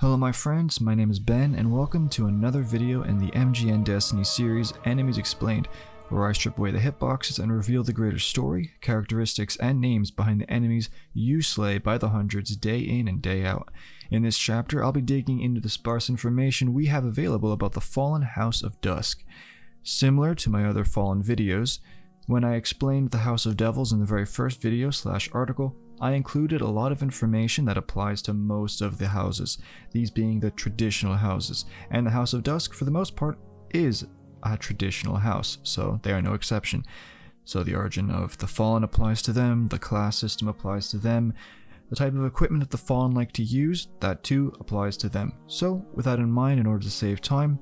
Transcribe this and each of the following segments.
Hello my friends, my name is Ben and welcome to another video in the MGN Destiny series Enemies Explained, where I strip away the hitboxes and reveal the greater story, characteristics, and names behind the enemies you slay by the hundreds day in and day out. In this chapter, I'll be digging into the sparse information we have available about the fallen House of Dusk. Similar to my other Fallen videos, when I explained the House of Devils in the very first video / article, I included a lot of information that applies to most of the houses, these being the traditional houses, and the House of Dusk for the most part is a traditional house, so they are no exception. So the origin of the Fallen applies to them, the class system applies to them, the type of equipment that the Fallen like to use, that too applies to them. So with that in mind, in order to save time,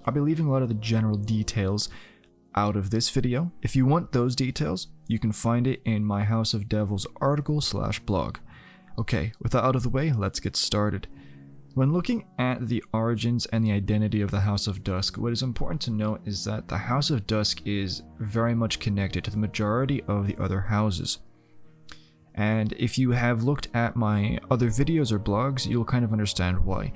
I'll be leaving a lot of the general details out of this video. If you want those details, you can find it in my House of Devils article / blog. Okay, with that out of the way, let's get started. When looking at the origins and the identity of the House of Dusk, what is important to note is that the House of Dusk is very much connected to the majority of the other houses. And if you have looked at my other videos or blogs, you'll kind of understand why.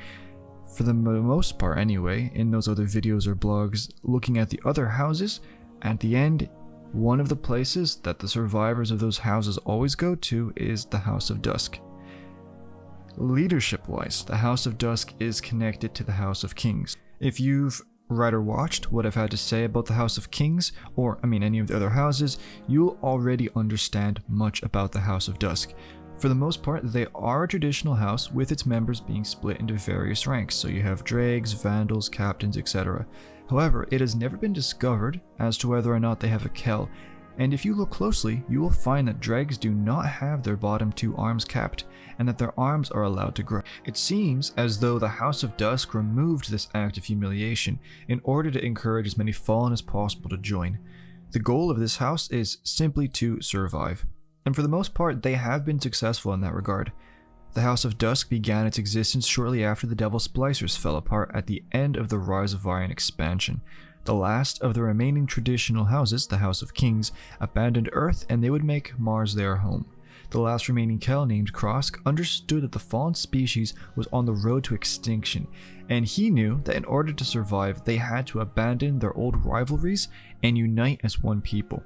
For the most part anyway, in those other videos or blogs, looking at the other houses, at the end, one of the places that the survivors of those houses always go to is the House of Dusk. Leadership-wise, the House of Dusk is connected to the House of Kings. If you've read or watched what I've had to say about the House of Kings, or any of the other houses, you'll already understand much about the House of Dusk. For the most part, they are a traditional house with its members being split into various ranks, so you have dregs, vandals, captains, etc. However, it has never been discovered as to whether or not they have a kell, and if you look closely, you will find that dregs do not have their bottom two arms capped, and that their arms are allowed to grow. It seems as though the House of Dusk removed this act of humiliation in order to encourage as many Fallen as possible to join. The goal of this house is simply to survive. And for the most part, they have been successful in that regard. The House of Dusk began its existence shortly after the Devil Splicers fell apart at the end of the Rise of Iron expansion. The last of the remaining traditional houses, the House of Kings, abandoned Earth and they would make Mars their home. The last remaining kell, named Krosk, understood that the fallen species was on the road to extinction, and he knew that in order to survive, they had to abandon their old rivalries and unite as one people.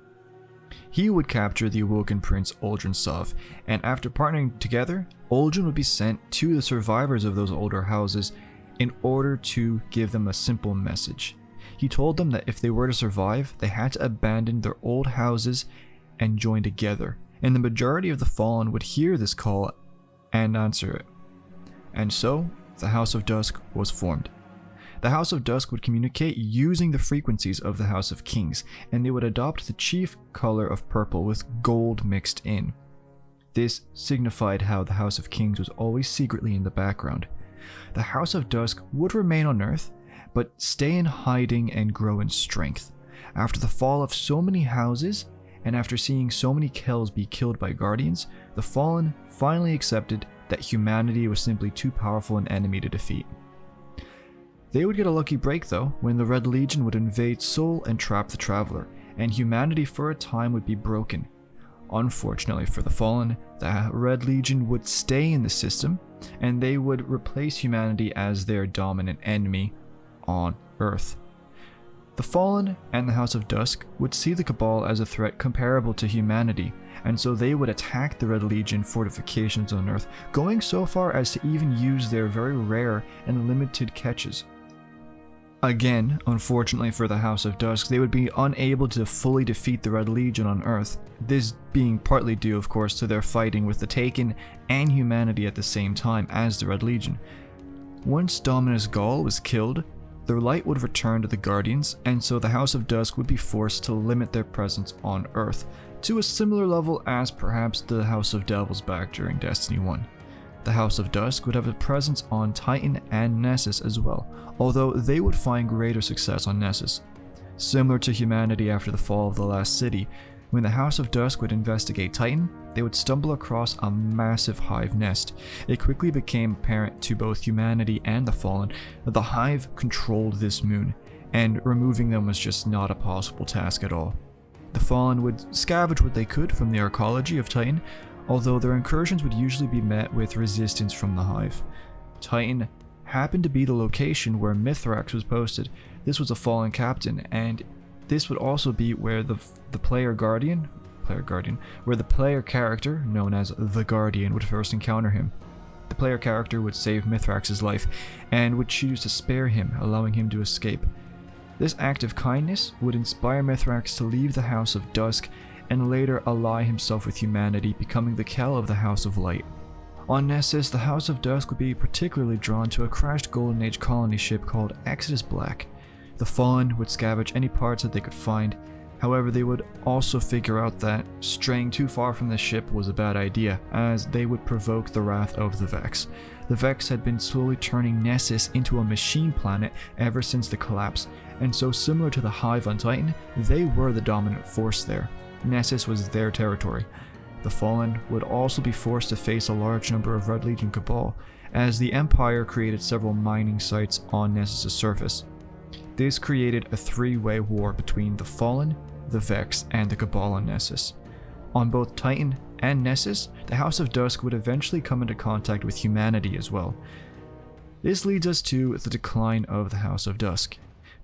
He would capture the awoken prince Uldren Sov, and after partnering together, Uldren would be sent to the survivors of those older houses in order to give them a simple message. He told them that if they were to survive, they had to abandon their old houses and join together, and the majority of the Fallen would hear this call and answer it. And so, the House of Dusk was formed. The House of Dusk would communicate using the frequencies of the House of Kings, and they would adopt the chief color of purple with gold mixed in. This signified how the House of Kings was always secretly in the background. The House of Dusk would remain on Earth, but stay in hiding and grow in strength. After the fall of so many houses, and after seeing so many kells be killed by Guardians, the Fallen finally accepted that humanity was simply too powerful an enemy to defeat. They would get a lucky break though, when the Red Legion would invade Sol and trap the Traveler, and humanity for a time would be broken. Unfortunately for the Fallen, the Red Legion would stay in the system, and they would replace humanity as their dominant enemy on Earth. The Fallen and the House of Dusk would see the Cabal as a threat comparable to humanity, and so they would attack the Red Legion fortifications on Earth, going so far as to even use their very rare and limited catches. Again, unfortunately for the House of Dusk, they would be unable to fully defeat the Red Legion on Earth, this being partly due of course to their fighting with the Taken and humanity at the same time as the Red Legion. Once Dominus Gaul was killed, their light would return to the Guardians, and so the House of Dusk would be forced to limit their presence on Earth, to a similar level as perhaps the House of Devils back during Destiny 1. The House of Dusk would have a presence on Titan and Nessus as well, although they would find greater success on Nessus. Similar to humanity after the fall of the last city, when the House of Dusk would investigate Titan, they would stumble across a massive hive nest. It quickly became apparent to both humanity and the Fallen that the hive controlled this moon, and removing them was just not a possible task at all. The Fallen would scavenge what they could from the archaeology of Titan, although their incursions would usually be met with resistance from the hive. Titan happened to be the location where Mithrax was posted. This was a fallen captain, and this would also be where the player character, known as the Guardian, would first encounter him. The player character would save Mithrax's life, and would choose to spare him, allowing him to escape. This act of kindness would inspire Mithrax to leave the House of Dusk, and later ally himself with humanity, becoming the Kell of the House of Light. On Nessus, the House of Dusk would be particularly drawn to a crashed Golden Age colony ship called Exodus Black. The Fallen would scavenge any parts that they could find. However, they would also figure out that straying too far from the ship was a bad idea, as they would provoke the wrath of the Vex. The Vex had been slowly turning Nessus into a machine planet ever since the collapse, and so similar to the Hive on Titan, they were the dominant force there. Nessus was their territory. The Fallen would also be forced to face a large number of Red Legion Cabal, as the Empire created several mining sites on Nessus' surface. This created a three-way war between the Fallen, the Vex, and the Cabal on Nessus. On both Titan and Nessus, the House of Dusk would eventually come into contact with humanity as well. This leads us to the decline of the House of Dusk.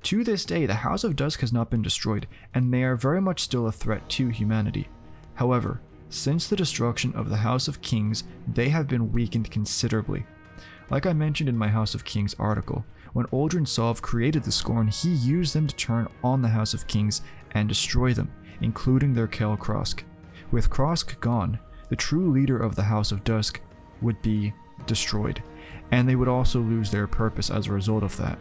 To this day, the House of Dusk has not been destroyed, and they are very much still a threat to humanity. However, since the destruction of the House of Kings, they have been weakened considerably. Like I mentioned in my House of Kings article, when Uldren Sov created the Scorn, he used them to turn on the House of Kings and destroy them, including their Kell Krosk. With Krosk gone, the true leader of the House of Dusk would be destroyed, and they would also lose their purpose as a result of that.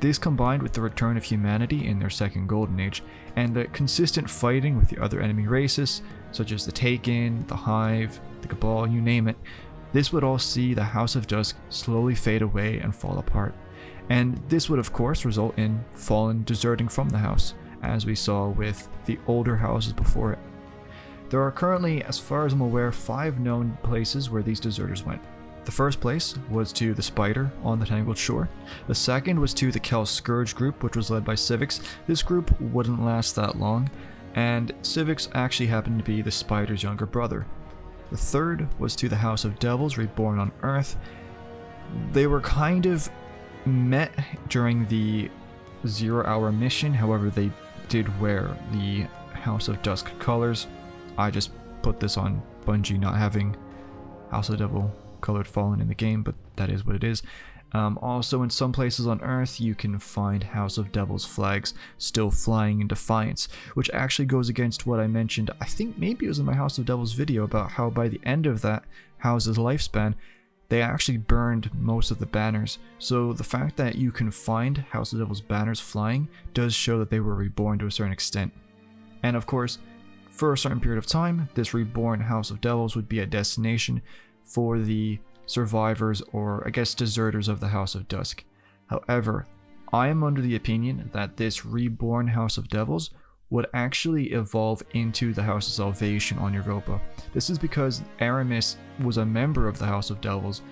This combined with the return of humanity in their second Golden Age, and the consistent fighting with the other enemy races, such as the Taken, the Hive, the Cabal, you name it, this would all see the House of Dusk slowly fade away and fall apart. And this would of course result in Fallen deserting from the house, as we saw with the older houses before it. There are currently, as far as I'm aware, 5 known places where these deserters went. The first place was to the Spider on the Tangled Shore. The second was to the Kell Scourge group, which was led by Civix. This group wouldn't last that long, and Civix actually happened to be the Spider's younger brother. The third was to the House of Devils, reborn on Earth. They were kind of met during the 0 hour mission, however they did wear the House of Dusk colors. I just put this on Bungie not having House of Devil colored Fallen in the game, but that is what it is. Also, in some places on Earth, you can find House of Devils flags still flying in defiance, which actually goes against what I mentioned, I think maybe it was in my House of Devils video, about how by the end of that house's lifespan, they actually burned most of the banners. So the fact that you can find House of Devils banners flying does show that they were reborn to a certain extent. And of course, for a certain period of time, this reborn House of Devils would be a destination for the survivors, or I guess deserters, of the House of Dusk. However, I am under the opinion that this reborn House of Devils would actually evolve into the House of Salvation on Europa. This is because Aramis was a member of the House of Devils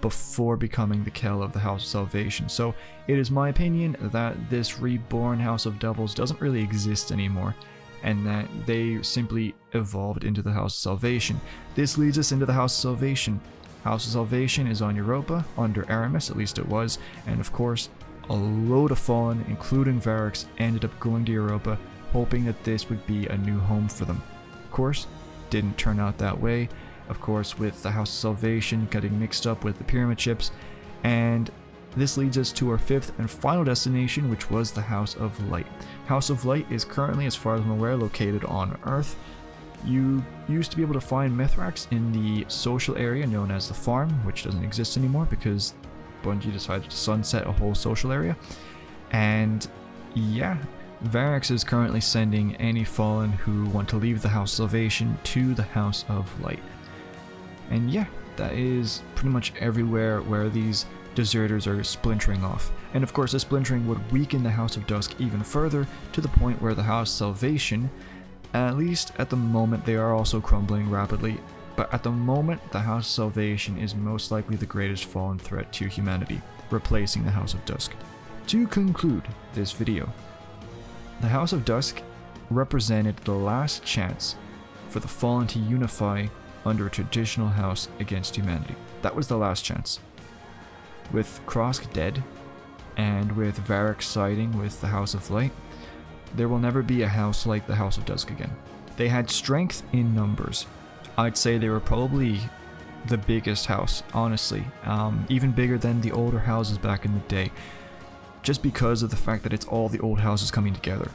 before becoming the Kell of the House of Salvation. So it is my opinion that this reborn House of Devils doesn't really exist anymore, and that they simply evolved into the House of Salvation. This leads us into the House of Salvation. House of Salvation is on Europa, under Aramis, at least it was, and of course, a load of Fallen, including Varix, ended up going to Europa, hoping that this would be a new home for them. Of course, didn't turn out that way, of course, with the House of Salvation getting mixed up with the Pyramid Ships, and this leads us to our 5th and final destination, which was the House of Light. House of Light is currently, as far as I'm aware, located on Earth. You used to be able to find Mithrax in the social area known as the Farm, which doesn't exist anymore because Bungie decided to sunset a whole social area. And yeah, Varix is currently sending any Fallen who want to leave the House of Salvation to the House of Light. And yeah, that is pretty much everywhere where these deserters are splintering off. And of course, the splintering would weaken the House of Dusk even further, to the point where the House of Salvation, at least at the moment, they are also crumbling rapidly, but at the moment, the House of Salvation is most likely the greatest Fallen threat to humanity, replacing the House of Dusk. To conclude this video, the House of Dusk represented the last chance for the Fallen to unify under a traditional house against humanity. That was the last chance. With Krosk dead, and with Varric siding with the House of Light, there will never be a house like the House of Dusk again. They had strength in numbers. I'd say they were probably the biggest house, honestly, even bigger than the older houses back in the day, just because of the fact that it's all the old houses coming together.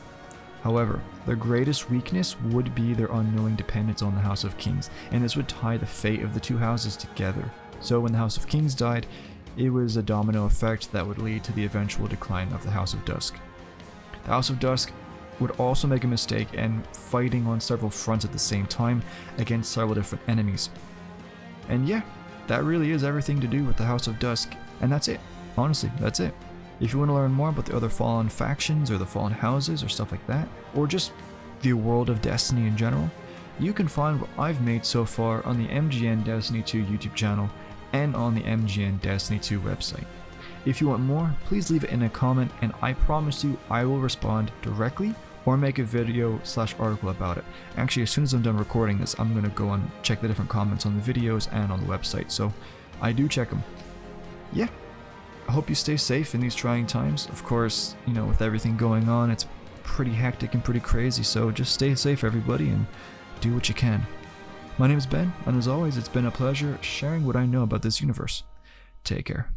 However, their greatest weakness would be their unknowing dependence on the House of Kings, and this would tie the fate of the two houses together. So when the House of Kings died, it was a domino effect that would lead to the eventual decline of the House of Dusk. The House of Dusk would also make a mistake and fighting on several fronts at the same time against several different enemies. And yeah, that really is everything to do with the House of Dusk, and that's it. Honestly, that's it. If you want to learn more about the other fallen factions or the fallen houses or stuff like that, or just the world of Destiny in general, you can find what I've made so far on the MGN Destiny 2 YouTube channel and on the MGN Destiny 2 website. If you want more, please leave it in a comment and I promise you I will respond directly or make a video/article about it. Actually, as soon as I'm done recording this, I'm going to go and check the different comments on the videos and on the website, so I do check them. Yeah, I hope you stay safe in these trying times. Of course, you know, with everything going on, it's pretty hectic and pretty crazy, so just stay safe everybody and do what you can. My name is Ben, and as always, it's been a pleasure sharing what I know about this universe. Take care.